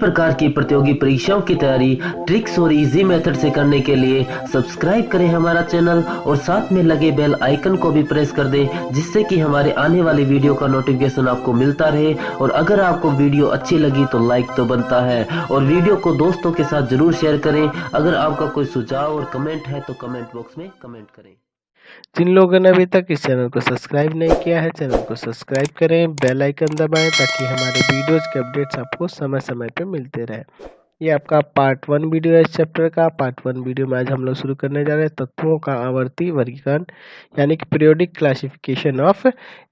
प्रकार की प्रतियोगी परीक्षाओं की तैयारी ट्रिक्स और इजी मेथड से करने के लिए सब्सक्राइब करें हमारा चैनल और साथ में लगे बेल आइकन को भी प्रेस कर दें, जिससे कि हमारे आने वाली वीडियो का नोटिफिकेशन आपको मिलता रहे। और अगर आपको वीडियो अच्छी लगी तो लाइक तो बनता है, और वीडियो को दोस्तों के साथ जरूर शेयर करें। अगर आपका कोई सुझाव और कमेंट है तो कमेंट बॉक्स में कमेंट करें। जिन लोगों ने अभी तक इस चैनल को सब्सक्राइब नहीं किया है, चैनल को सब्सक्राइब करें, बेल आइकन दबाएं ताकि हमारे वीडियोज के अपडेट्स आपको समय समय पे मिलते रहे। ये आपका पार्ट 1 वीडियो है इस चैप्टर का। पार्ट 1 वीडियो में आज हम लोग शुरू करने जा रहे हैं तत्वों का आवर्ती वर्गीकरण, यानी कि पीरियोडिक क्लासिफिकेशन ऑफ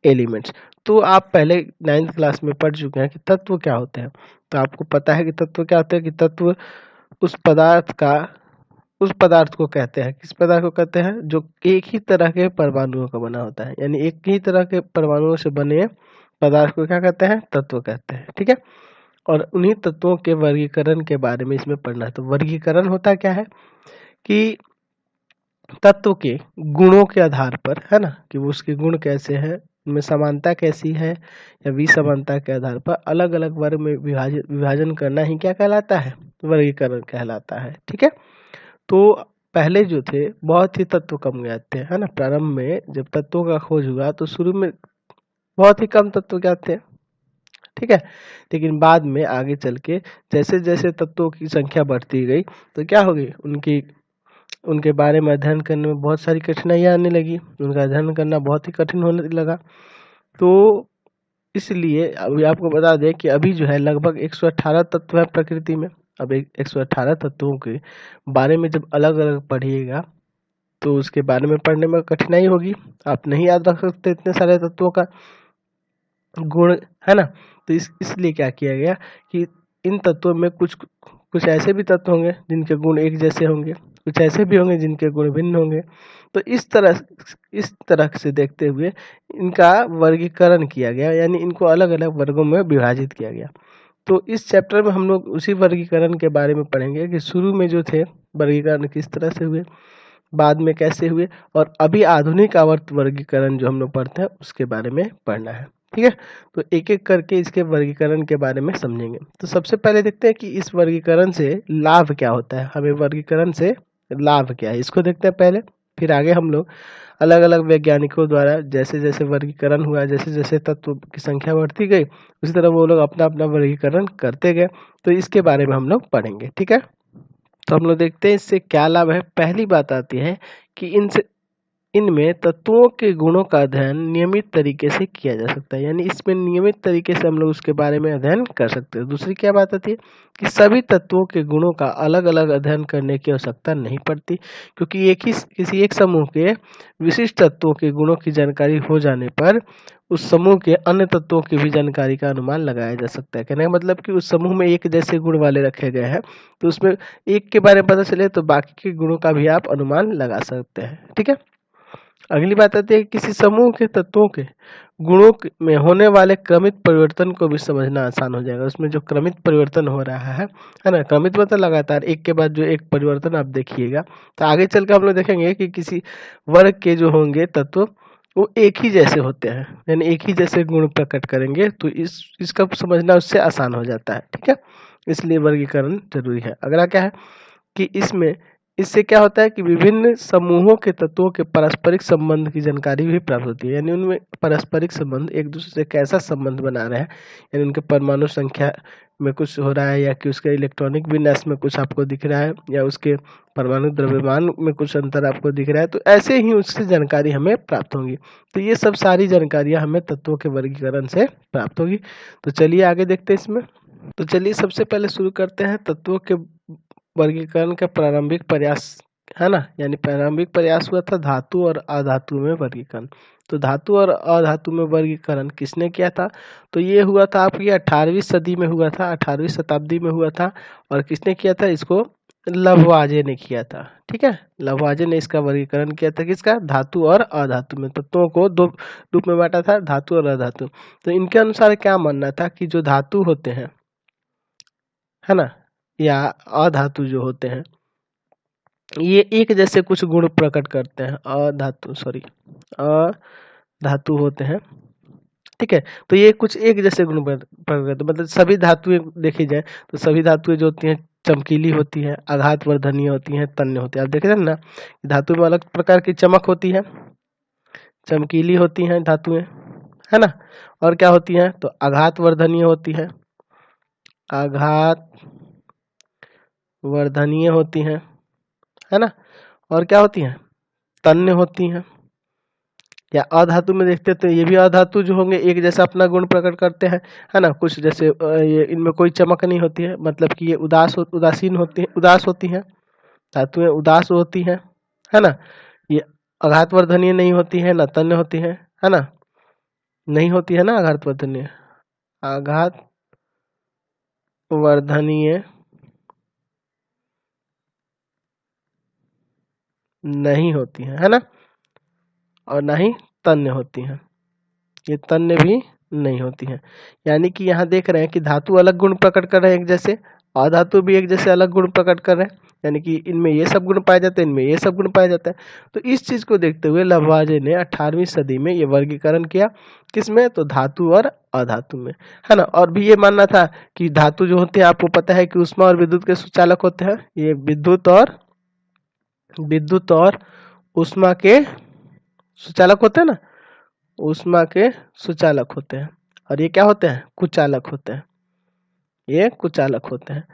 एलिमेंट्स। तो आप पहले 9th क्लास में पढ़ चुके हैं कि तत्व क्या होते हैं। तो आपको पता है कि तत्व क्या होते हैं, कि तत्व उस पदार्थ को कहते हैं, किस पदार्थ को कहते हैं, जो एक ही तरह के परमाणुओं का बना होता है। यानी एक ही तरह के परमाणुओं से बने पदार्थ को क्या कहते हैं, तत्व कहते हैं। ठीक है। और उन्हीं तत्वों के वर्गीकरण के बारे में इसमें पढ़ना है। तो वर्गीकरण होता क्या है कि तत्व के गुणों के आधार पर, है ना, कि वो उसके गुण कैसे हैं, उनमें समानता कैसी है या विसमानता के आधार पर अलग अलग वर्ग में विभाजन करना ही क्या कहलाता है, वर्गीकरण कहलाता है। ठीक है। तो पहले जो थे बहुत ही तत्व कम ज्ञात थे, है ना। प्रारंभ में जब तत्वों का खोज हुआ तो शुरू में बहुत ही कम तत्व ज्ञात थे। ठीक है। लेकिन बाद में आगे चल के जैसे जैसे तत्वों की संख्या बढ़ती गई तो क्या हो गई, उनके बारे में अध्ययन करने में बहुत सारी कठिनाइयां आने लगी, उनका अध्ययन करना बहुत ही कठिन होने लगा। तो इसलिए अभी आपको बता दें कि अभी जो है लगभग 118 तत्व है प्रकृति में। अब 118 तत्वों के बारे में जब अलग अलग पढ़िएगा तो उसके बारे में पढ़ने में कठिनाई होगी, आप नहीं याद रख सकते इतने सारे तत्वों का गुण, है ना। तो इसलिए क्या किया गया कि इन तत्वों में कुछ ऐसे भी तत्व होंगे जिनके गुण एक जैसे होंगे, कुछ ऐसे भी होंगे जिनके गुण भिन्न होंगे। तो इस तरह से देखते हुए इनका वर्गीकरण किया गया, यानी इनको अलग अलग वर्गों में विभाजित किया गया। तो इस चैप्टर में हम लोग उसी वर्गीकरण के बारे में पढ़ेंगे कि शुरू में जो थे वर्गीकरण किस तरह से हुए, बाद में कैसे हुए, और अभी आधुनिक आवर्त वर्गीकरण जो हम लोग पढ़ते हैं उसके बारे में पढ़ना है। ठीक है। तो एक एक करके इसके वर्गीकरण के बारे में समझेंगे। तो सबसे पहले देखते हैं कि इस वर्गीकरण से लाभ क्या होता है, हमें वर्गीकरण से लाभ क्या है, इसको देखते हैं पहले। फिर आगे हम लोग अलग अलग वैज्ञानिकों द्वारा जैसे जैसे वर्गीकरण हुआ, जैसे जैसे तत्व की संख्या बढ़ती गई, उसी तरह वो लोग अपना अपना वर्गीकरण करते गए। तो इसके बारे में हम लोग पढ़ेंगे। ठीक है। तो हम लोग देखते हैं इससे क्या लाभ है। पहली बात आती है कि इनमें तत्वों के गुणों का अध्ययन नियमित तरीके से किया जा सकता है, यानी इसमें नियमित तरीके से हम लोग उसके बारे में अध्ययन कर सकते हैं। दूसरी क्या बात आती है कि सभी तत्वों के गुणों का अलग अलग अध्ययन करने की आवश्यकता नहीं पड़ती, क्योंकि किसी एक समूह के विशिष्ट तत्वों के गुणों की जानकारी हो जाने पर उस समूह के अन्य तत्वों की भी जानकारी का अनुमान लगाया जा सकता है। कहने का मतलब कि उस समूह में एक जैसे गुण वाले रखे गए हैं तो उसमें एक के बारे में पता चले तो बाकी के गुणों का भी आप अनुमान लगा सकते हैं। ठीक है। अगली बात आती है कि किसी समूह के तत्वों के गुणों में होने वाले क्रमित परिवर्तन को भी समझना आसान हो जाएगा। उसमें जो क्रमित परिवर्तन हो रहा है ना, क्रमित मतलब लगातार एक के बाद जो एक परिवर्तन आप देखिएगा। तो आगे चल कर हम लोग देखेंगे कि किसी वर्ग के जो होंगे तत्व वो एक ही जैसे होते हैं, यानी एक ही जैसे गुण प्रकट करेंगे, तो इसका समझना उससे आसान हो जाता है। ठीक है। इसलिए वर्गीकरण जरूरी है। अगला क्या है कि इससे क्या होता है कि विभिन्न समूहों के तत्वों के पारस्परिक संबंध की जानकारी भी प्राप्त होती है, यानी उनमें पारस्परिक संबंध एक दूसरे से कैसा संबंध बना रहे हैं, यानी उनके परमाणु संख्या में कुछ हो रहा है, या कि उसके इलेक्ट्रॉनिक विन्यास में कुछ आपको दिख रहा है, या उसके परमाणु द्रव्यमान में कुछ अंतर आपको दिख रहा है, तो ऐसे ही उससे जानकारी हमें प्राप्त होगी। तो ये सब सारी जानकारियां हमें तत्वों के वर्गीकरण से प्राप्त होगी। तो चलिए आगे देखते हैं इसमें। तो चलिए सबसे पहले शुरू करते हैं तत्वों के वर्गीकरण का प्रारंभिक प्रयास, है ना। यानी प्रारंभिक प्रयास हुआ था धातु और अधातु में वर्गीकरण। तो धातु और अधातु में वर्गीकरण किसने किया था, तो ये हुआ था आपकी 18वीं सदी में हुआ था, 18वीं शताब्दी में हुआ था। और किसने किया था इसको, लववाजे ने किया था। ठीक है। लववाजे ने इसका वर्गीकरण किया था, किसका, धातु और अधातु में। तत्वों को दो रूप में बांटा था, धातु और अधातु। तो इनके अनुसार क्या मानना था कि जो धातु होते हैं, है ना, या अधातु जो होते हैं, ये एक जैसे कुछ गुण प्रकट करते हैं। अधातु होते हैं। ठीक है। तो ये कुछ एक जैसे गुण प्रकट, मतलब सभी धातुएं देखी जाए तो सभी धातुएं जो होती हैं चमकीली होती है, आघातवर्धनीय होती हैं, तन्य होती है। आप देख रहे हैं ना, धातु में अलग प्रकार की चमक होती है, चमकीली होती हैं धातुएं, है ना, और क्या होती हैं तो आघातवर्धनीय होती है, आघातवर्धनीय होती हैं, है ना, और क्या होती हैं तन्य होती हैं। या अधातु में देखते हैं तो ये भी अधातु जो होंगे एक जैसा अपना गुण प्रकट करते हैं, है ना, कुछ जैसे ये इनमें कोई चमक नहीं होती है, मतलब कि ये उदासीन होती है, उदास होती हैं, धातुएं उदास होती हैं, है ना। ये आघातवर्धनीय नहीं होती है, न तन्य होती है ना, नहीं होती है ना आघातवर्धनीय, आघातवर्धनीय नहीं होती है ना, और ना ही तन्य होती है, ये तन्य भी नहीं होती है। यानी कि यहाँ देख रहे हैं कि धातु अलग गुण प्रकट कर रहे हैं एक जैसे, अधातु भी एक जैसे अलग गुण प्रकट कर रहे हैं, यानी कि इनमें ये सब गुण पाए जाते हैं, इनमें ये सब गुण पाए जाते हैं। तो इस चीज को देखते हुए लवाजे ने 18वीं सदी में ये वर्गीकरण किया, किसमें तो धातु और अधातु में, है ना। और भी ये मानना था कि धातु जो होते हैं आपको पता है कि ऊष्मा और विद्युत के सुचालक होते हैं, ये विद्युत और ऊष्मा के सुचालक होते हैं ना, ऊष्मा के सुचालक होते हैं, और ये क्या होते हैं कुचालक होते हैं, ये कुचालक होते हैं,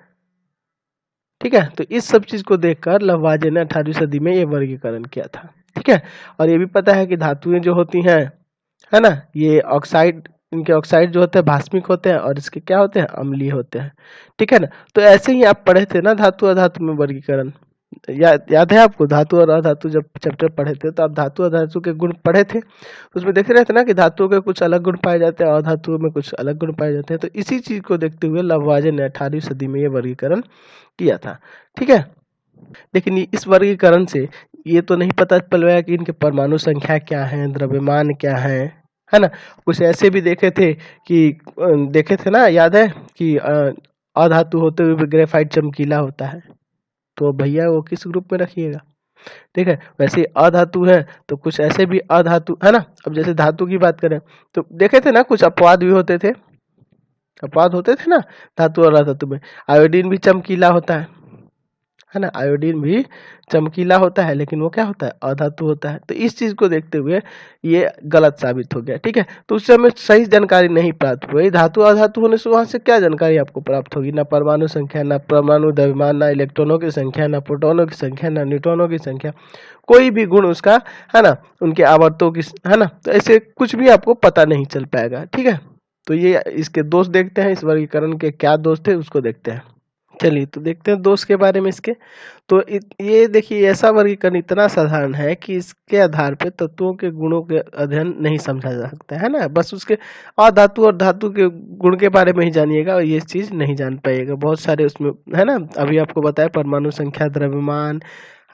ठीक है। तो इस सब चीज को देखकर लवाजे ने 18वीं सदी में ये वर्गीकरण किया था, ठीक है। और ये भी पता है कि धातुएं जो होती हैं, है ना, ये ऑक्साइड, इनके ऑक्साइड जो होते हैं भास्मिक होते हैं और इसके क्या होते हैं अम्लीय होते हैं, ठीक है ना। तो ऐसे ही आप पढ़े थे ना धातु अधातु में वर्गीकरण, याद है आपको, धातु और अधातु जब चैप्टर पढ़े थे तो आप धातु और धातु के गुण पढ़े थे, उसमें देख रहे थे ना कि धातुओं के कुछ अलग गुण पाए जाते हैं, अधातुओं में कुछ अलग गुण पाए जाते हैं। तो इसी चीज को देखते हुए लवाजे ने 18वीं सदी में ये वर्गीकरण किया था, ठीक है। लेकिन इस वर्गीकरण से ये तो नहीं पता चल पाया कि इनके परमाणु संख्या क्या है, द्रव्यमान क्या है ना। कुछ ऐसे भी देखे थे कि देखे थे ना, याद है कि अधातु होते हुए भी ग्रेफाइट चमकीला होता है, तो भैया वो किस ग्रुप में रखिएगा, ठीक है। वैसे अधातु है तो कुछ ऐसे भी अधातु है ना। अब जैसे धातु की बात करें तो देखे थे ना कुछ अपवाद भी होते थे, अपवाद होते थे ना धातु और अधातु में। आयोडीन भी चमकीला होता है ना, आयोडीन भी चमकीला होता है, लेकिन वो क्या होता है अधातु होता है। तो इस चीज को देखते हुए ये गलत साबित हो गया, ठीक है। तो उससे हमें सही जानकारी नहीं प्राप्त हुई, धातु अधातु होने से वहां से क्या जानकारी आपको प्राप्त होगी, ना परमाणु संख्या, ना परमाणु द्रव्यमान, ना इलेक्ट्रॉनों की संख्या, ना प्रोटॉनों की संख्या, ना न्यूट्रॉनों की संख्या, कोई भी गुण उसका, है ना, उनके आवर्तों की, है ना। तो ऐसे कुछ भी आपको पता नहीं चल पाएगा, ठीक है। तो ये इसके दोष देखते हैं, इस वर्गीकरण के क्या दोष थे उसको देखते हैं। चलिए तो देखते हैं दोष के बारे में इसके। तो ये देखिए ऐसा वर्गीकरण इतना साधारण है कि इसके आधार पे तत्वों के गुणों के अध्ययन नहीं समझा जा सकता है ना, बस उसके अधातु और धातु के गुण के बारे में ही जानिएगा और ये चीज नहीं जान पाइएगा। बहुत सारे उसमें है ना, अभी आपको बताया परमाणु संख्या, द्रव्यमान,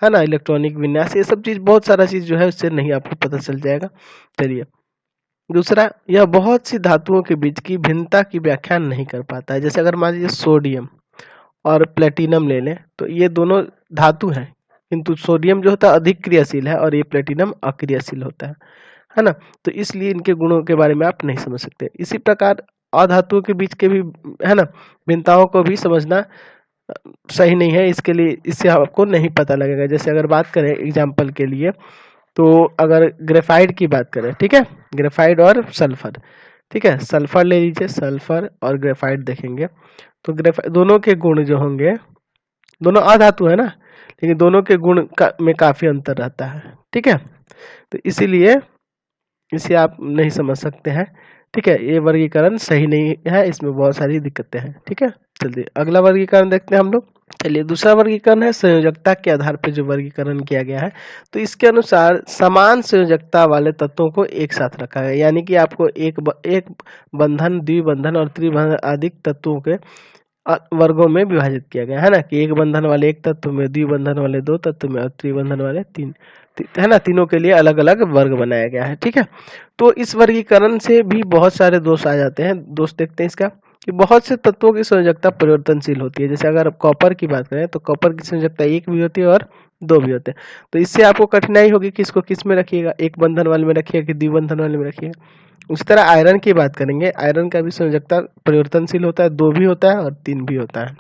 है ना, इलेक्ट्रॉनिक विन्यास, ये सब चीज बहुत सारा चीज जो है उससे नहीं आपको पता चल जाएगा। चलिए दूसरा, यह बहुत सी धातुओं के बीच की भिन्नता की व्याख्या नहीं कर पाता है। जैसे अगर मान लीजिए सोडियम और प्लेटिनम ले लें तो ये दोनों धातु हैं, किंतु सोडियम जो होता है अधिक क्रियाशील है और ये प्लेटिनम अक्रियाशील होता है ना। तो इसलिए इनके गुणों के बारे में आप नहीं समझ सकते। इसी प्रकार अधातुओं के बीच के भी, है ना, भिन्नताओं को भी समझना सही नहीं है, इसके लिए इससे आपको नहीं पता लगेगा। जैसे अगर बात करें एग्जाम्पल के लिए, तो अगर ग्रेफाइट की बात करें, ठीक है, ग्रेफाइट और सल्फर, ठीक है, सल्फर ले लीजिए, सल्फर और ग्रेफाइट देखेंगे तो ग्रेफाइट दोनों के गुण जो होंगे, दोनों अधातु है ना, लेकिन दोनों के गुण में काफी अंतर रहता है, ठीक है। तो इसीलिए इसे आप नहीं समझ सकते हैं, ठीक है। ये वर्गीकरण सही नहीं है, इसमें बहुत सारी दिक्कतें हैं, ठीक है। चलिए अगला वर्गीकरण देखते हैं हम लोग। चलिए दूसरा वर्गीकरण है संयोजकता के आधार पर जो वर्गीकरण किया गया है। तो इसके अनुसार समान संयोजकता वाले तत्वों को एक साथ रखा है, यानी कि आपको एक बंधन, द्विबंधन और त्रिबंधन आदि तत्वों के वर्गों में विभाजित किया गया है ना, कि एक बंधन वाले एक तत्व में, द्विबंधन वाले दो तत्व में और त्रिबंधन वाले तीन, है ना, तीनों के लिए अलग अलग वर्ग बनाया गया है, ठीक है। तो इस वर्गीकरण से भी बहुत सारे दोष आ जाते हैं। दोष देखते हैं इसका, कि बहुत से तत्वों की संयोजकता परिवर्तनशील होती है। जैसे अगर कॉपर की बात करें तो कॉपर की संयोजकता 1 भी होती है और 2 भी होते हैं। तो इससे आपको कठिनाई होगी कि इसको किस में रखिएगा, एक बंधन वाले में रखिएगा कि द्विबंधन वाले में रखिएगा। उसी तरह आयरन की बात करेंगे, आयरन का भी संयोजकता परिवर्तनशील होता है, 2 भी होता है और 3 भी होता है।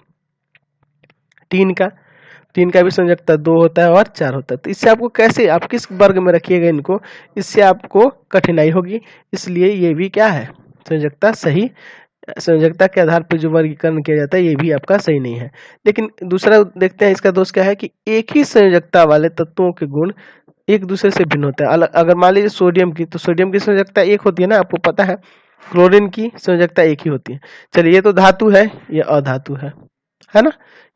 टीन का भी संयोजकता 2 होता है और 4 होता है। तो इससे आपको कैसे, आप किस वर्ग में रखिएगा इनको, इससे आपको कठिनाई होगी। इसलिए ये भी क्या है, संयोजकता सही, संयोजकता के आधार पर जो वर्गीकरण किया जाता है ये भी आपका सही नहीं है। लेकिन दूसरा देखते हैं, इसका दोष क्या है कि एक ही संयोजकता वाले तत्वों के गुण एक दूसरे से भिन्न होते हैं। अलग, अगर मान लीजिए सोडियम की, तो सोडियम की संयोजकता 1 होती है ना, आपको पता है। क्लोरीन की संयोजकता 1 ही होती है। चलिए, ये तो धातु है, ये अधातु है ना।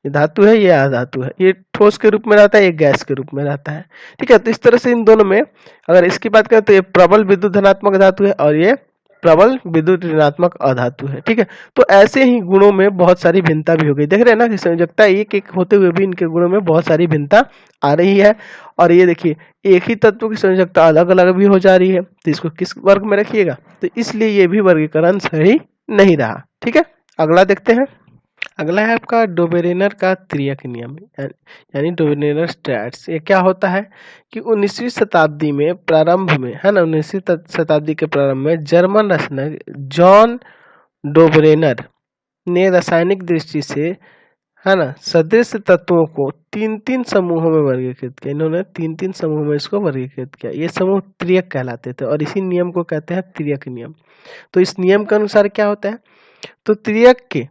ये धातु है, ये अधातु है। ये ठोस के रूप में रहता है, ये गैस के रूप में रहता है। ठीक है, तो इस तरह से इन दोनों में अगर इसकी बात करें तो ये प्रबल विद्युत धनात्मक धातु है और ये प्रबल विद्युत ऋणात्मक अधातु है। ठीक है, तो ऐसे ही गुणों में बहुत सारी भिन्नता भी हो गई। देख रहे हैं ना कि संयोजकता एक एक होते हुए भी इनके गुणों में बहुत सारी भिन्नता आ रही है। और ये देखिए, एक ही तत्व की संयोजकता अलग अलग भी हो जा रही है। तो इसको किस वर्ग में रखिएगा, तो इसलिए ये भी वर्गीकरण सही नहीं रहा। ठीक है, अगला देखते हैं। अगला है आपका डोबेरेनर का त्रियक नियम, यानी डोबेरेनर स्टैट्स। ये क्या होता है कि 19वीं शताब्दी में प्रारंभ में, है ना, 19वीं शताब्दी के प्रारंभ में जर्मन रचनाक जॉन डोबरेनर ने रासायनिक दृष्टि से, है ना, सदृश तत्वों को 3-3 समूहों में वर्गीकृत किया। इन्होंने 3-3 समूहों में इसको वर्गीकृत किया। ये समूह त्रियक कहलाते थे और इसी नियम को कहते हैं त्रियक नियम। तो इस नियम के अनुसार क्या होता है, तो त्रियक के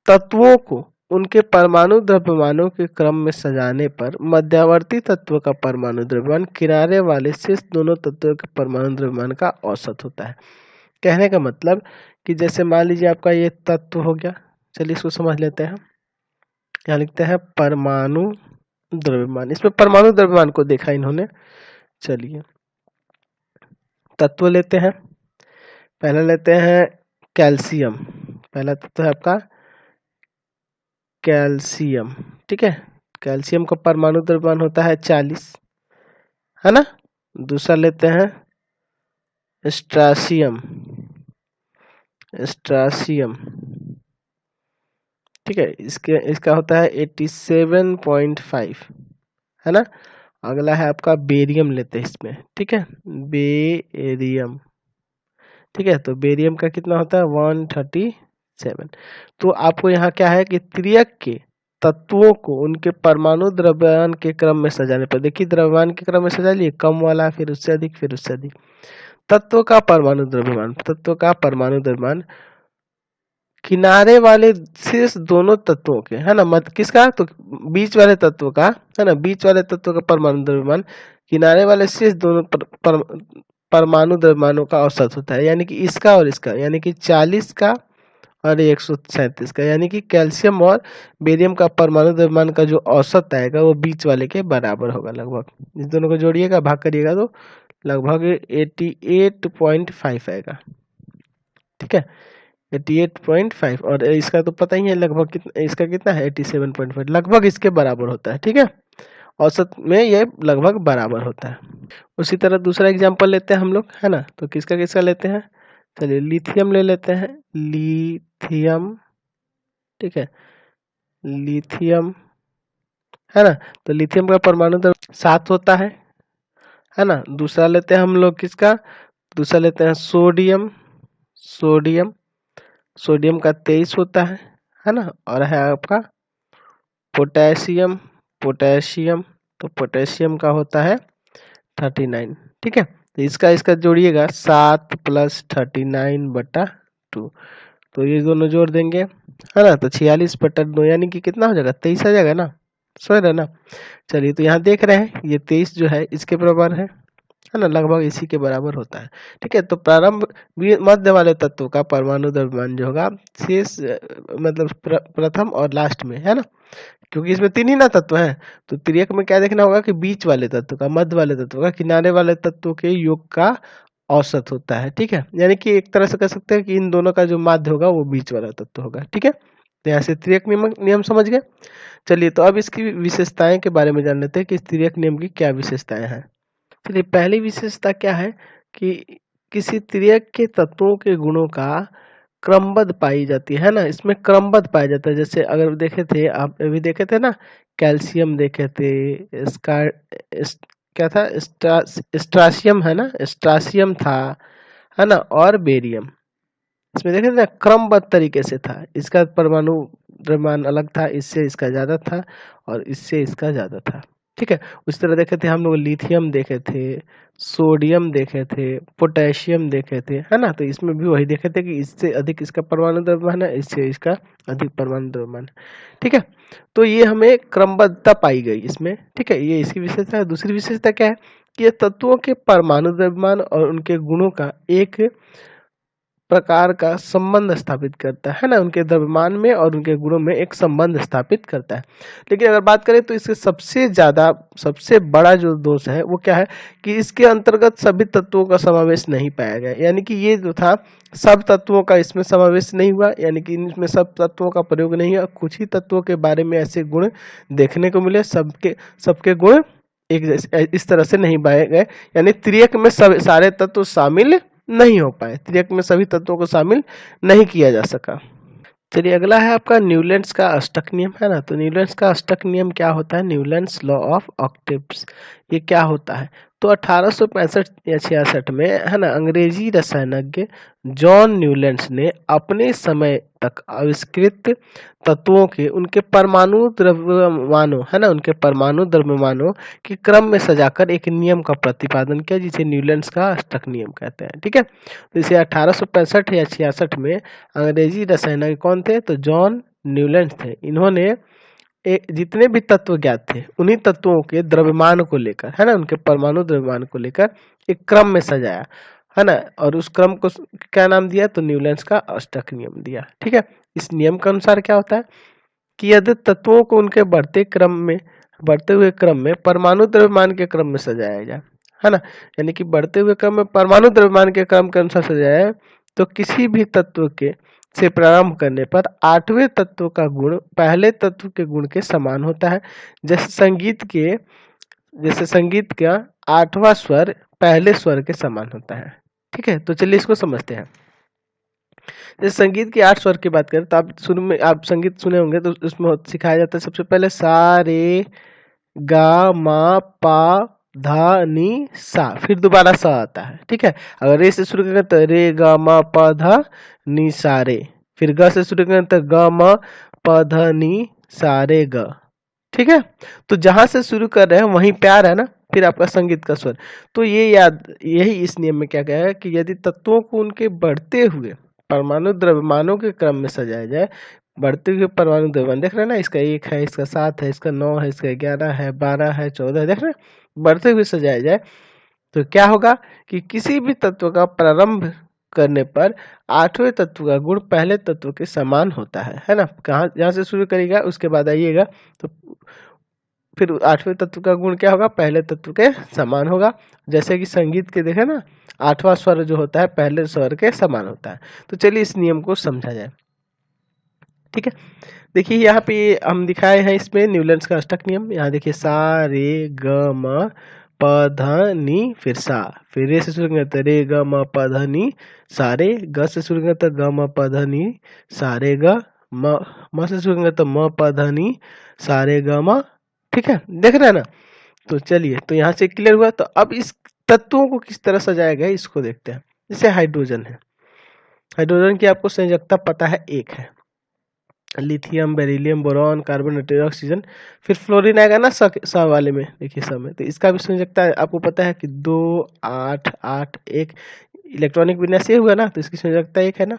तत्वों को उनके परमाणु द्रव्यमानों के क्रम में सजाने पर मध्यवर्ती तत्व का परमाणु द्रव्यमान किनारे वाले शेष दोनों तत्वों के परमाणु द्रव्यमान का औसत होता है। कहने का मतलब कि जैसे मान लीजिए आपका ये तत्व हो गया, चलिए इसको समझ लेते हैं। यहाँ लिखते हैं परमाणु द्रव्यमान। इसमें परमाणु द्रव्यमान को देखा इन्होंने। चलिए तत्व लेते हैं, पहला लेते हैं कैल्शियम। पहला तत्व है आपका कैल्शियम। ठीक है, कैल्शियम का परमाणु द्रव्यमान होता है 40, है ना। दूसरा लेते हैं स्ट्राशियम। स्ट्राशियम, ठीक है, इसका होता है 87.5, है ना। अगला है आपका बेरियम लेते हैं इसमें। ठीक है, बेरियम। ठीक है, तो बेरियम का कितना होता है 137। तो आपको यहाँ क्या है कि त्रियक के तत्वों को उनके परमाणु द्रव्यमान के क्रम में सजाने पर, देखिए द्रव्यमान के क्रम में सजा लिए, कम वाला, फिर उससे अधिक, फिर उससे अधिक। तत्व का परमाणु द्रव्यमान, तत्व का परमाणु द्रव्यमान किनारे वाले शेष दोनों तत्वों के, है ना, मत किसका, तो बीच वाले तत्व का, है ना, बीच वाले तत्व का परमाणु द्रव्यमान किनारे वाले शेष दोनों परमाणु द्रव्यमानों का औसत होता है। यानी कि इसका और इसका, यानी कि 40 का और 137 का, यानी कि कैल्शियम और बेरियम का परमाणु द्रव्यमान का जो औसत आएगा वो बीच वाले के बराबर होगा लगभग। इस दोनों को जोड़िएगा, भाग करिएगा तो लगभग 88.5 आएगा। ठीक है, 88.5, और इसका तो पता ही है लगभग कितना, इसका कितना है 87.5, लगभग इसके बराबर होता है। ठीक है, औसत में ये लगभग बराबर होता है। उसी तरह दूसरा एग्जांपल लेते हैं हम लोग, है ना। तो किसका किसका लेते हैं, चलिए लिथियम ले लेते हैं। लिथियम, ठीक है, लिथियम, है ना। तो लिथियम का परमाणु द्रव्यमान 7 होता है ना। दूसरा लेते हैं हम लोग किसका, दूसरा लेते हैं सोडियम। सोडियम, सोडियम का 23 होता है ना। और है आपका पोटेशियम। पोटेशियम, तो पोटेशियम का होता है 39। ठीक है, तो इसका इसका जोड़िएगा 7 + 39/2, तो ये दोनों जोड़ देंगे, है ना। तो 46/2 यानी कि कितना हो जाएगा 23 आ जाएगा ना, सही है ना। चलिए, तो यहाँ देख रहे हैं ये 23 जो है इसके बराबर है ना, लगभग इसी के बराबर होता है। ठीक है, तो प्रारंभ मध्य वाले तत्व का परमाणु द्रव्यमान जो होगा शेष, मतलब प्रथम और लास्ट में, है ना, क्योंकि इसमें 3 ही ना तत्व हैं। तो त्रियक में क्या देखना होगा कि बीच वाले तत्व का, मध्य वाले तत्व का, किनारे वाले तत्वों के योग का औसत होता है। ठीक है, यानी कि एक तरह से कह सकते हैं कि इन दोनों का जो माध्य होगा वो बीच वाला तत्व होगा। ठीक है, तो यहाँ से त्रियक नियम समझ गए। चलिए, तो अब इसकी विशेषताएं के बारे में जान लेते हैं कि त्रियक नियम की क्या विशेषताएं हैं। चलिए, पहली विशेषता क्या है कि किसी त्रियक के तत्वों के गुणों का क्रमबद्ध पाई जाती है ना, इसमें क्रमबद्ध पाया जाता है। जैसे अगर देखे थे आप, अभी देखे थे ना, कैल्शियम देखे थे, इसका क्या था, स्ट्राशियम है ना, स्ट्राशियम था, है ना, और बेरियम। इसमें देखे थे क्रमबद्ध तरीके से था, इसका परमाणु द्रव्यमान अलग था, इससे इसका ज्यादा था और इससे इसका ज्यादा था। ठीक है, उस तरह देखे थे हम लोग, लिथियम देखे थे, सोडियम देखे थे, पोटेशियम देखे थे, है ना। तो इसमें भी वही देखे थे कि इससे अधिक इसका परमाणु द्रव्यमान है, इससे इसका अधिक परमाणु द्रव्यमान है। ठीक है, तो ये हमें क्रमबद्धता पाई गई इसमें। ठीक है, ये इसकी विशेषता है। दूसरी विशेषता क्या है कि ये तत्वों के परमाणु द्रव्यमान और उनके गुणों का एक प्रकार का संबंध स्थापित करता है ना, उनके द्रव्यमान में और उनके गुणों में एक संबंध स्थापित करता है। लेकिन अगर बात करें तो इसके सबसे बड़ा जो दोष है वो क्या है कि इसके अंतर्गत सभी तत्वों का समावेश नहीं पाया गया। यानी कि ये जो था, सब तत्वों का इसमें समावेश नहीं हुआ, यानी कि इसमें सब तत्वों का प्रयोग नहीं हुआ। कुछ ही तत्वों के बारे में ऐसे गुण देखने को मिले, सबके गुण एक इस तरह से नहीं पाए गए, यानी त्रियक में सब सारे तत्व शामिल नहीं हो पाए, त्रियक में सभी तत्वों को शामिल नहीं किया जा सका। चलिए अगला है आपका न्यूलैंड्स का अष्टक नियम, है ना। तो न्यूलैंड्स का अष्टक नियम क्या होता है, न्यूलैंड्स लॉ ऑफ ऑक्टेव्स, ये क्या होता है। तो 1865 या 66 में, है ना, अंग्रेजी रसायनज्ञ जॉन न्यूलैंड्स ने अपने समय तक आविष्कृत तत्वों के उनके परमाणु द्रव्यमानों, है ना, उनके परमाणु द्रव्यमानों के क्रम में सजाकर एक नियम का प्रतिपादन किया, जिसे न्यूलैंड्स का अष्टक नियम कहते हैं। ठीक है, तो इसे 1865 या 66 में अंग्रेजी रसायनज्ञ कौन थे, तो जॉन न्यूलैंड्स थे। इन्होंने जितने भी तत्व ज्ञात थे उन्हीं तत्वों के द्रव्यमान को लेकर, है ना, उनके परमाणु द्रव्यमान को लेकर एक क्रम में सजाया, है ना, और उस क्रम को क्या नाम दिया, तो न्यूलैंड्स का अष्टक नियम दिया। ठीक है, इस नियम के अनुसार क्या होता है कि यदि तत्वों को उनके बढ़ते हुए क्रम में परमाणु द्रव्यमान के क्रम में सजाया जाए, है ना, यानी कि बढ़ते हुए क्रम में परमाणु द्रव्यमान के क्रम के अनुसार सजाया है, तो किसी भी तत्व के से प्रारंभ करने पर आठवें तत्व का गुण पहले तत्व के गुण के समान होता है। जैसे संगीत का आठवां स्वर पहले स्वर के समान होता है। ठीक है, तो चलिए इसको समझते हैं। जैसे संगीत की 8 स्वर की बात करें तो आप शुरू में आप संगीत सुने होंगे, तो उसमें सिखाया जाता है सबसे पहले सा रे गा मा पा धा नी सा, फिर दोबारा सा आता है। ठीक है, अगर रे से शुरू करें तो रे गा मा पा धा नी सा रे, फिर ग से शुरू करें तो ग म प ध नी सा रे ग। ठीक है, तो जहां से शुरू कर रहे हैं वहीं प्यार है ना, फिर आपका संगीत का स्वर। तो यही इस नियम में क्या गया है कि यदि तत्वों को उनके बढ़ते हुए परमाणु द्रव्यमानों के क्रम में सजाया जाए, बढ़ते हुए परमाणु द्रव्यमान देख रहे हैं ना, इसका 1 है, इसका 7 है, इसका 9 है, इसका 11 है, 12 है, 14 है, देख रहे हैं, बढ़ते हुए सजाया जाए तो क्या होगा कि किसी भी तत्व का प्रारंभ करने पर आठवें तत्व का गुण पहले तत्व के समान होता है ना। कहाँ जहाँ से शुरू करेगा उसके बाद आइएगा तो फिर आठवें तत्व का गुण क्या होगा, पहले तत्व के समान होगा। जैसे कि संगीत के देखे ना, आठवां स्वर जो होता है पहले स्वर के समान होता है। तो चलिए इस नियम को समझा जाए। ठीक है, देखिए यहाँ पे हम दिखाए हैं इसमें न्यूलैंड्स का अष्टक नियम। यहाँ देखिए सा रे ग म प ध नी, फिर सा, फिर रे से शुरू करें तो रे ग म प ध नी सा रे, ग से शुरू करें तो ग म प ध नी सा रे ग, म से शुरू करें तो म प ध नी सा रे ग म। ठीक है, देख रहे हैं ना। तो चलिए, तो यहाँ से क्लियर हुआ। तो अब इस तत्वों को किस तरह सजाया गया इसको देखते हैं। जैसे हाइड्रोजन है, हाइड्रोजन की आपको संयोजकता पता है, 1 है, lithium, beryllium, boron, carbon, nitrogen, oxygen, फिर फ्लोरीन आएगा ना स वाले में, देखिए स में, तो इसका भी संयोजकता आपको पता है कि 2 8 8 1, इलेक्ट्रॉनिक विन्यास ये हुआ ना, तो इसकी संयोजकता 1 है ना,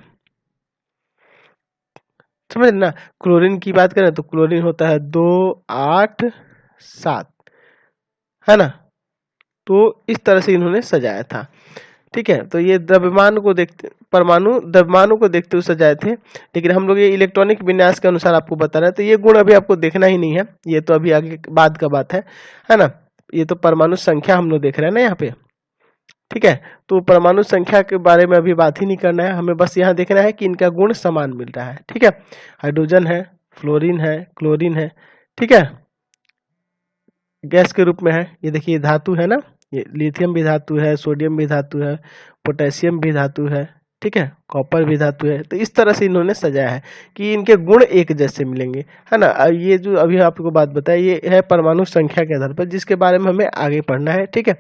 समझ ना। क्लोरीन की बात करें तो क्लोरीन होता है 2 8 7, है ना। तो इस तरह से इन्होंने सजाया था। ठीक है, तो ये परमाणु द्रव्यमानों को देखते हुए सजाए थे। लेकिन हम लोग ये इलेक्ट्रॉनिक विन्यास के अनुसार आपको बता रहे हैं, तो ये गुण अभी आपको देखना ही नहीं है, ये तो अभी आगे बाद का बात है ना। ये तो परमाणु संख्या हम लोग देख रहे हैं ना यहाँ पे। ठीक है, तो परमाणु संख्या के बारे में अभी बात ही नहीं करना है, हमें बस यहाँ देखना है कि इनका गुण समान मिल रहा है। ठीक है, हाइड्रोजन है, फ्लोरीन है, क्लोरीन है, ठीक है, गैस के रूप में है। ये देखिए धातु है ना, ये लिथियम भी धातु है, सोडियम भी धातु है, पोटेशियम भी धातु है, ठीक है, कॉपर भी धातु है। तो इस तरह से इन्होंने सजाया है कि इनके गुण एक जैसे मिलेंगे, है ना। ये जो अभी आपको बात बताया ये है परमाणु संख्या के आधार पर, जिसके बारे में हमें आगे पढ़ना है, ठीक है।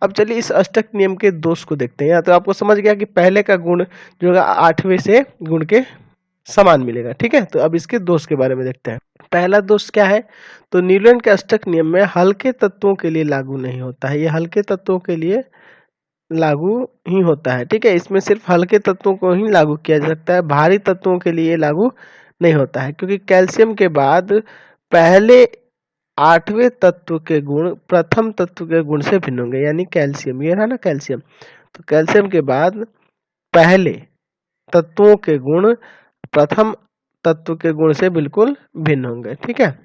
अब चलिए इस अष्टक नियम के दोष को देखते हैं। या तो आपको समझ गया कि पहले का गुण जो होगा 8वें से गुण के समान मिलेगा, ठीक है। तो अब इसके दोष के बारे में देखते हैं। पहला दोष क्या है, तो न्यूटन के अष्टक नियम में हल्के तत्वों के लिए लागू नहीं होता है। ये हल्के तत्वों के लिए लागू ही होता है, ठीक है। इसमें सिर्फ हल्के तत्वों को ही लागू किया जा सकता है, भारी तत्वों के लिए लागू नहीं होता है, क्योंकि कैल्शियम के बाद पहले 8वें तत्व के गुण प्रथम तत्व के गुण से भिन्न होंगे। यानी कैल्शियम, ये रहा ना कैल्शियम, तो कैल्शियम के बाद पहले तत्वों के गुण प्रथम तत्व के गुण से बिल्कुल भिन्न होंगे, ठीक है।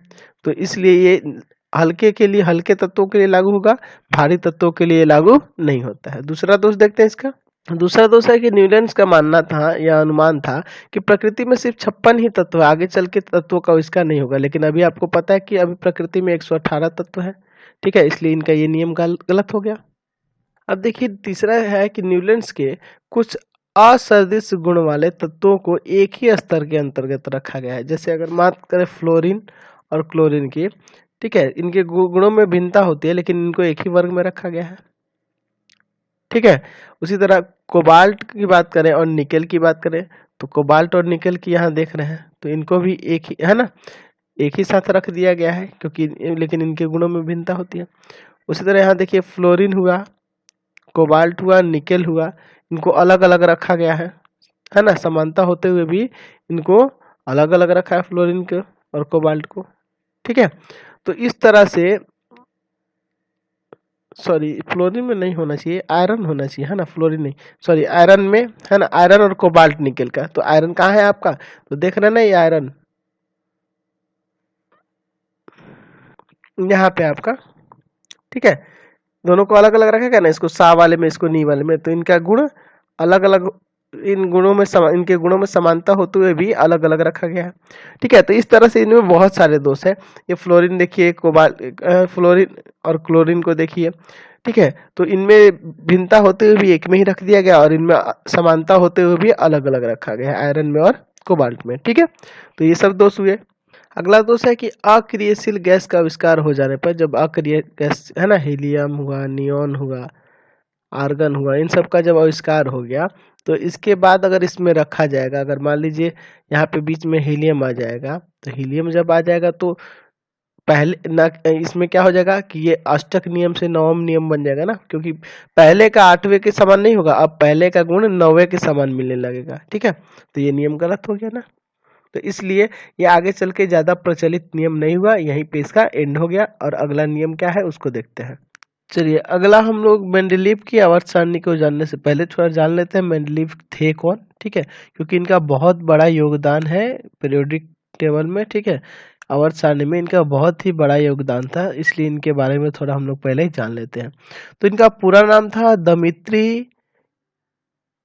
तो इसलिए ये हल्के के लिए, हल्के तत्वों के लिए लागू होगा, भारी तत्वों के लिए लागू नहीं होता है। दूसरा दोष देखते हैं इसका। दूसरा दोष है कि न्यूटन का मानना था या अनुमान था कि प्रकृति में सिर्फ 56 ही तत्व है, आगे चल के तत्वों का आविष्कार नहीं होगा। लेकिन अभी आपको पता है कि अभी प्रकृति में 118 तत्व है, ठीक है। इसलिए इनका ये नियम गलत हो गया। अब देखिए तीसरा है कि न्यूटन के कुछ असदृश गुण वाले तत्वों को एक ही स्तर के अंतर्गत रखा गया है। जैसे अगर बात करें फ्लोरीन और क्लोरीन की, ठीक है, इनके गुणों में भिन्नता होती है, लेकिन इनको एक ही वर्ग में रखा गया है, ठीक है। उसी तरह कोबाल्ट की बात करें और निकेल की बात करें, तो कोबाल्ट और निकेल की यहाँ देख रहे हैं, तो इनको भी एक ही, है ना, एक ही साथ रख दिया गया है, क्योंकि लेकिन इनके गुणों में भिन्नता होती है। उसी तरह यहाँ देखिए फ्लोरीन हुआ, कोबाल्ट हुआ, निकेल हुआ, इनको अलग अलग रखा गया है ना। समानता होते हुए भी इनको अलग अलग रखा है, फ्लोरीन को और कोबाल्ट को, ठीक है। तो इस तरह से, सॉरी फ्लोरीन में नहीं होना चाहिए, आयरन होना चाहिए, है ना, फ्लोरीन नहीं, सॉरी आयरन में, है ना, आयरन और कोबाल्ट निकेल का। तो आयरन कहाँ है आपका, तो देख रहे हैं ना ये आयरन यहाँ पे आपका, ठीक है। दोनों को अलग अलग रखा गया ना, इसको सा वाले में, इसको नी वाले में, तो इनका गुण अलग अलग, इन गुणों में इनके गुणों में समानता होते हुए भी अलग अलग रखा गया है, ठीक है। तो इस तरह से इनमें बहुत सारे दोष है। ये फ्लोरीन देखिए, फ्लोरीन और क्लोरीन को देखिए, ठीक है। तो इनमें भिन्नता होते हुए भी एक में ही रख दिया गया और इनमें समानता होते हुए भी अलग अलग रखा गया है, आयरन में और कोबाल्ट में, ठीक है। तो ये सब दोष हुए। अगला दोष है कि अक्रियशील गैस का आविष्कार हो जाने पर, जब अक्रिय गैस, है ना, हीलियम हुआ, नियॉन हुआ, आर्गन हुआ, इन सब का जब आविष्कार हो गया, तो इसके बाद अगर इसमें रखा जाएगा, अगर मान लीजिए यहाँ पे बीच में हीलियम आ जाएगा, तो हीलियम जब आ जाएगा तो पहले ना, इसमें क्या हो जाएगा कि ये अष्टक नियम से नवम नियम बन जाएगा ना, क्योंकि पहले का 8वें के समान नहीं होगा, अब पहले का गुण 9वें के समान मिलने लगेगा, ठीक है। तो ये नियम गलत हो गया ना, तो इसलिए ये आगे चल के ज्यादा प्रचलित नियम नहीं हुआ, यहीं पे इसका एंड हो गया। और अगला नियम क्या है उसको देखते हैं। चलिए अगला हम लोग मेंडलीव की आवर्त सारणी को जानने से पहले थोड़ा जान लेते हैं मेंडलीव थे कौन, ठीक है, क्योंकि इनका बहुत बड़ा योगदान है पीरियोडिक टेबल में, ठीक है। आवर्त सारणी में इनका बहुत ही बड़ा योगदान था, इसलिए इनके बारे में थोड़ा हम लोग पहले ही जान लेते हैं। तो इनका पूरा नाम था दमित्री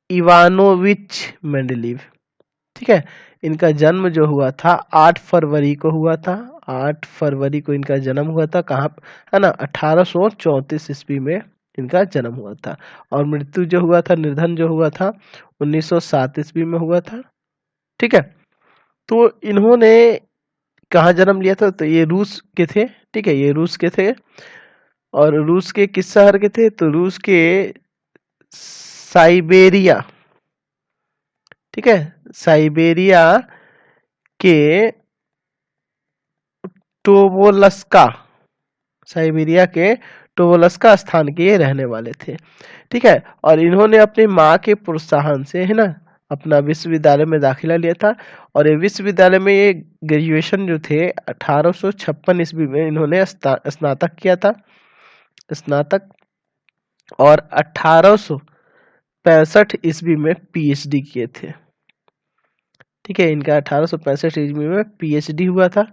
इवानोविच मेंडलीव, ठीक है। इनका जन्म जो हुआ था 8 फरवरी को हुआ था, 8 फरवरी को इनका जन्म हुआ था, कहाँ, है ना, 1834 ईस्वी में इनका जन्म हुआ था। और मृत्यु जो हुआ था, निधन जो हुआ था 1907 ईस्वी में हुआ था, ठीक है। तो इन्होंने कहाँ जन्म लिया था, तो ये रूस के थे, ठीक है, ये रूस के थे। और रूस के किस शहर के थे, तो रूस के साइबेरिया, ठीक है, साइबेरिया के टोबोलस्का, साइबेरिया के टोबोलस्का स्थान के ये रहने वाले थे, ठीक है। और इन्होंने अपनी माँ के प्रोत्साहन से, है ना, अपना विश्वविद्यालय में दाखिला लिया था। और ये विश्वविद्यालय में ये ग्रेजुएशन जो थे 1856 ईस्वी में इन्होंने स्नातक किया था, स्नातक। और 1865 ईस्वी में पीएचडी किए थे, ठीक है। इनका 1865 ईस्वी में पीएचडी हुआ था,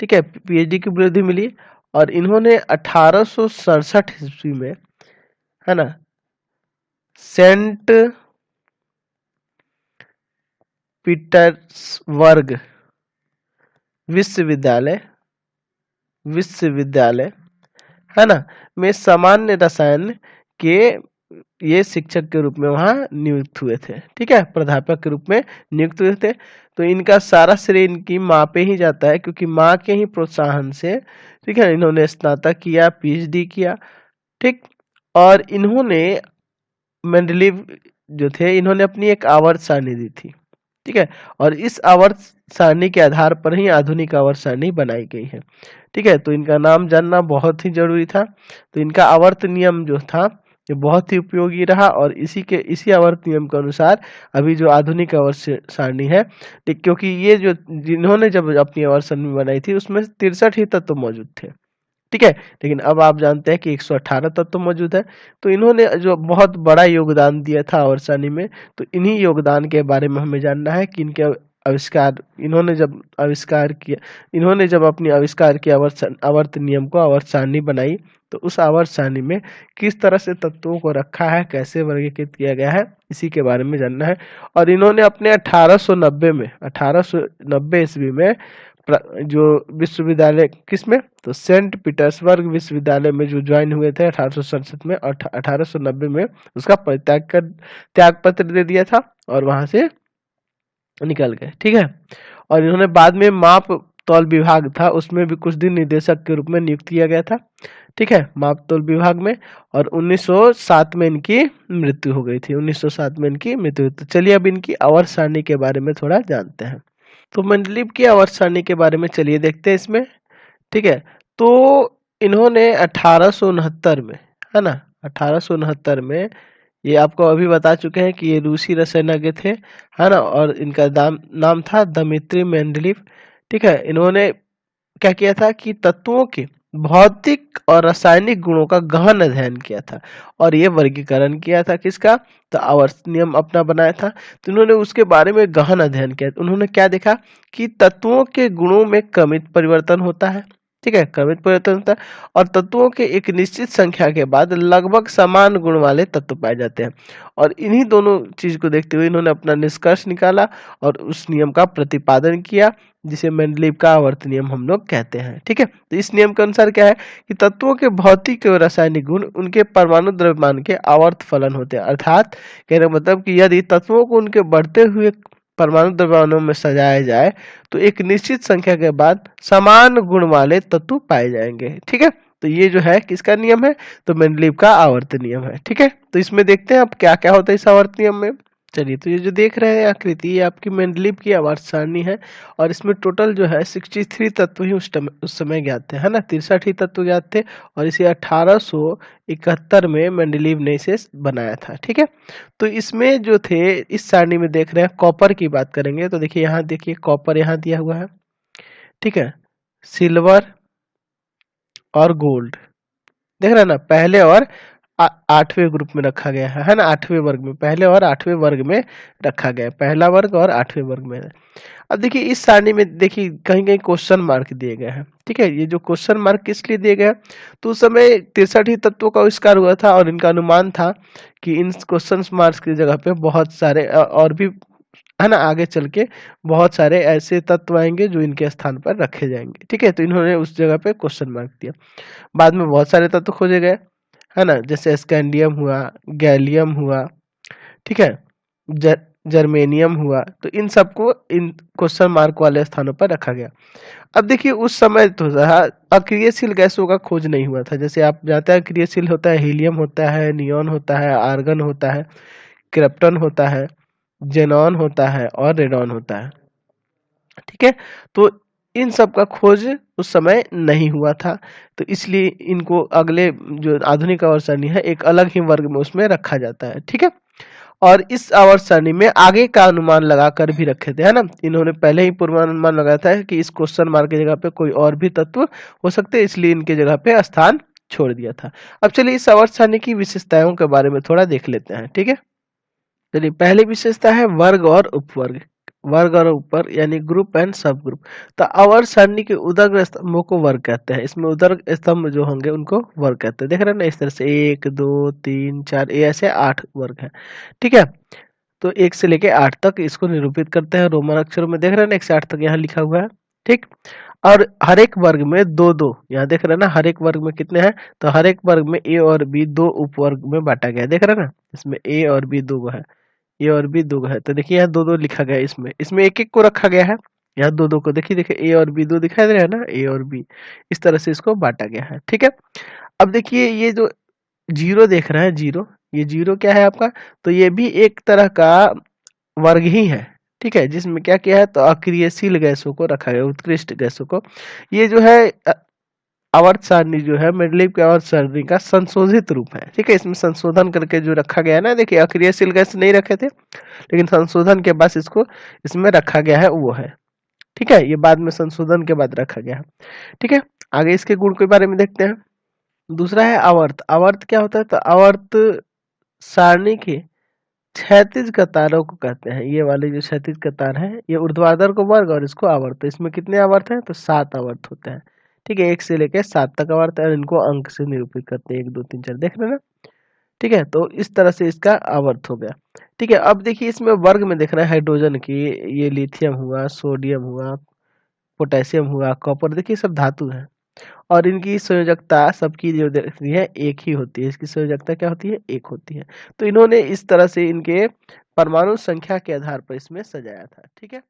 ठीक है, पीएचडी की उपलब्धि मिली। और इन्होंने 1867 ईस्वी में, है ना, सेंट पीटर्सबर्ग विश्वविद्यालय, विश्वविद्यालय, है ना, में सामान्य रसायन के ये शिक्षक के रूप में वहाँ नियुक्त हुए थे, ठीक है, प्राध्यापक के रूप में नियुक्त हुए थे। तो इनका सारा श्रेय इनकी माँ पे ही जाता है, क्योंकि माँ के ही प्रोत्साहन से, ठीक है, इन्होंने स्नातक किया, पीएचडी किया, ठीक। और इन्होंने मेंडलीव जो थे, इन्होंने अपनी एक आवर्त सारणी दी थी, ठीक है, और इस आवर्त सारणी के आधार पर ही आधुनिक आवर्त सारणी बनाई गई है, ठीक है। तो इनका नाम जानना बहुत ही जरूरी था। तो इनका आवर्त नियम जो था ये बहुत ही उपयोगी रहा, और इसी आवर्त नियम के अनुसार अभी जो आधुनिक आवर्त सारणी है, क्योंकि ये जो जिन्होंने जब अपनी आवर्त सारणी बनाई थी उसमें 63 ही तत्व मौजूद थे, ठीक है। लेकिन अब आप जानते हैं कि 118 तत्व मौजूद है। तो इन्होंने जो बहुत बड़ा योगदान दिया था आवर्त सारणी में, तो इन्हीं योगदान के बारे में हमें जानना है कि इनके आविष्कार, इन्होंने जब अपनी आविष्कार की आवर्त नियम को आवर्त सारणी बनाई, तो उस आवर्त सारणी में किस तरह से तत्वों को रखा है, कैसे वर्गीकृत किया गया है, इसी के बारे में जानना है। और इन्होंने अपने 1890 ईस्वी में जो विश्वविद्यालय, किसमें, तो सेंट पीटर्सबर्ग विश्वविद्यालय में जो ज्वाइन हुए थे 1867 में, 1890 में उसका त्याग पत्र दे दिया था और वहां से निकल गए, ठीक है। और इन्होंने बाद में माप तौल विभाग था उसमें भी कुछ दिन निदेशक के रूप में नियुक्त किया गया था, ठीक है, माप तौल विभाग में। और 1907 में इनकी मृत्यु हो गई थी, 1907 में इनकी मृत्यु हुई। तो चलिए अब इनकी आवर्त सारणी के बारे में थोड़ा जानते हैं। तो मंडलीव की आवर्त सारणी के बारे में चलिए देखते हैं इसमें, ठीक है। तो इन्होंने 1869 में, है ना, 1869 में, ये आपको अभी बता चुके हैं कि ये रूसी रसायनज्ञ थे, है ना, और इनका नाम था दमित्री मेंडलीव, ठीक है। इन्होंने क्या किया था कि तत्वों के भौतिक और रासायनिक गुणों का गहन अध्ययन किया था, और ये वर्गीकरण किया था किसका, तो आवर्त नियम अपना बनाया था। तो उन्होंने उसके बारे में गहन अध्ययन किया। उन्होंने क्या देखा कि तत्वों के गुणों में क्रमित परिवर्तन होता है, ठीक है, क्रमित परिवर्तन होता है, और तत्वों के एक निश्चित संख्या के बाद लगभग समान गुण वाले तत्व पाए जाते हैं। और इन्हीं दोनों चीज को देखते हुए इन्होंने अपना निष्कर्ष निकाला और उस नियम का प्रतिपादन किया, जिसे मेंडलीव का आवर्त नियम हम लोग कहते हैं, ठीक है। तो इस नियम के अनुसार क्या है कि तत्वों के भौतिक और रासायनिक गुण उनके परमाणु द्रव्यमान के आवर्त फलन होते हैं। अर्थात कहने का मतलब कि यदि तत्वों को उनके बढ़ते हुए परमाणु द्रव्यमानों में सजाया जाए तो एक निश्चित संख्या के बाद समान गुण वाले तत्व पाए जाएंगे, ठीक है। तो ये जो है किसका नियम है, तो मेंडलीव का आवर्त नियम है, ठीक है। तो इसमें देखते हैं अब क्या क्या होता है इस आवर्त नियम में। चलिए, तो ये जो देख रहे हैं आकृति, ये आपकी मेंडलीव की आवर्त सारणी है, और इसमें टोटल जो है 63 तत्व ही उस समय ज्ञात थे, है ना, 63 ही तत्व ज्ञात थे, और इसे 1871 में मेंडलीव ने इसे बनाया था, ठीक है। तो इसमें जो थे, इस सारणी में देख रहे हैं कॉपर की बात करेंगे, तो देखिए यहाँ देखिए कॉपर यहाँ दिया हुआ है, ठीक है, सिल्वर और गोल्ड, देख रहे हैं ना, पहले और 8वें ग्रुप में रखा गया है ना, 8वें वर्ग में, पहले और 8वें वर्ग में रखा गया है, पहला वर्ग और 8वें वर्ग में है। अब देखिए इस सारणी में देखिए कहीं कहीं क्वेश्चन मार्क दिए गए हैं, ठीक है। ये जो क्वेश्चन मार्क किस लिए दिए गए हैं, तो उस समय 63 ही तत्वों का आविष्कार हुआ था, और इनका अनुमान था कि इन क्वेश्चन मार्क्स की जगह पे बहुत सारे और भी, है ना, आगे चल के बहुत सारे ऐसे तत्व आएंगे जो इनके स्थान पर रखे जाएंगे, ठीक है। तो इन्होंने उस जगह पे क्वेश्चन मार्क दिया। बाद में बहुत सारे तत्व खोजे गए, है ना, जैसे स्कैंडियम हुआ, गैलियम हुआ, ठीक है, जर्मेनियम हुआ। तो इन सबको इन क्वेश्चन मार्क वाले स्थानों पर रखा गया। अब देखिए उस समय तो अक्रियशील गैसों का खोज नहीं हुआ था। जैसे आप जानते हैं क्रियाशील होता है, हीलियम होता है, नियॉन होता है, आर्गन होता है, क्रिप्टन होता है, जेनॉन होता है और रेडॉन होता है, ठीक है। तो इन सब का खोज उस समय नहीं हुआ था, तो इसलिए इनको अगले जो आधुनिक आवर्त सारणी है एक अलग ही वर्ग में उसमें रखा जाता है, ठीक है। और इस आवर्त सारणी में आगे का अनुमान लगाकर भी रखे थे, है ना, इन्होंने पहले ही पूर्वानुमान लगाया था कि इस क्वेश्चन मार्क की जगह पे कोई और भी तत्व हो सकते हैं, इसलिए इनके जगह पे स्थान छोड़ दिया था। अब चलिए इस आवर्त सारणी की विशेषताओं के बारे में थोड़ा देख लेते हैं, ठीक है। चलिए पहली विशेषता है वर्ग और उपवर्ग, वर्ग और ऊपर यानी ग्रुप एंड सब ग्रुप। तो आवर्त सारणी के उदर्ग स्तंभों को वर्ग कहते हैं, इसमें उदर्ग स्तंभ जो होंगे उनको वर्ग कहते हैं। देख रहे हैं ना, इस तरह से 1 2 3 4 ये ऐसे 8 वर्ग है, ठीक है। तो 1 से लेके 8 तक इसको निरूपित करते हैं रोमन अक्षरों में, देख रहे हैं ना, 1 से 8 तक यहाँ लिखा हुआ है, ठीक। और हर एक वर्ग में दो दो, यहाँ देख रहे हैं ना, हर एक वर्ग में कितने हैं, तो हर एक वर्ग में ए और बी दो उपवर्ग में बांटा गया है, देख रहे हैं ना, इसमें ए और बी दो है, ए और बी दो है, तो देखिए यहाँ दो दो लिखा गया है, इसमें इसमें एक एक को रखा गया है, यहाँ दो दो को देखिए, देखिए ए और बी दो दिखाई दे रहा है ना, ए और बी, इस तरह से इसको बांटा गया है, ठीक है। अब देखिए ये जो जीरो देख रहे हैं, जीरो, ये जीरो क्या है आपका, तो ये भी एक तरह का वर्ग ही है, ठीक है, जिसमें क्या किया है, तो अक्रियशील गैसों को रखा गया, उत्कृष्ट गैसों को, ये जो है आवर्त सारणी जो है मेंडलीव की आवर्त सारणी का संशोधित रूप है, ठीक है, इसमें संशोधन करके जो रखा गया है ना, देखिए अक्रियशील गैस नहीं रखे थे, लेकिन संशोधन के बाद इसको इसमें रखा गया है, वो है, ठीक है, ये बाद में संशोधन के बाद रखा गया है, ठीक है। आगे इसके गुण के बारे में देखते हैं। दूसरा है आवर्त, आवर्त क्या होता है, तो आवर्त सारणी के क्षैतिज कतारों को कहते हैं, ये वाली जो क्षैतिज कतार है, ये ऊर्ध्वाधर को वर्ग और इसको आवर्त, तो इसमें कितने आवर्त हैं, तो 7 आवर्त होते हैं, ठीक है, 1 से लेकर 7 तक आवर्त है, और इनको अंक से निरूपित करते हैं, 1 2 3 4, देख रहे हैं ना, ठीक है, तो इस तरह से इसका आवर्त हो गया, ठीक है। अब देखिए इसमें वर्ग में देख रहे हैं हाइड्रोजन की, ये लिथियम हुआ, सोडियम हुआ, पोटेशियम हुआ, कॉपर, देखिए सब धातु है, और इनकी संयोजकता सबकी जो देखती है एक ही होती है, इसकी संयोजकता क्या होती है, एक होती है, तो इन्होंने इस तरह से इनके परमाणु संख्या के आधार पर इसमें सजाया था, ठीक है।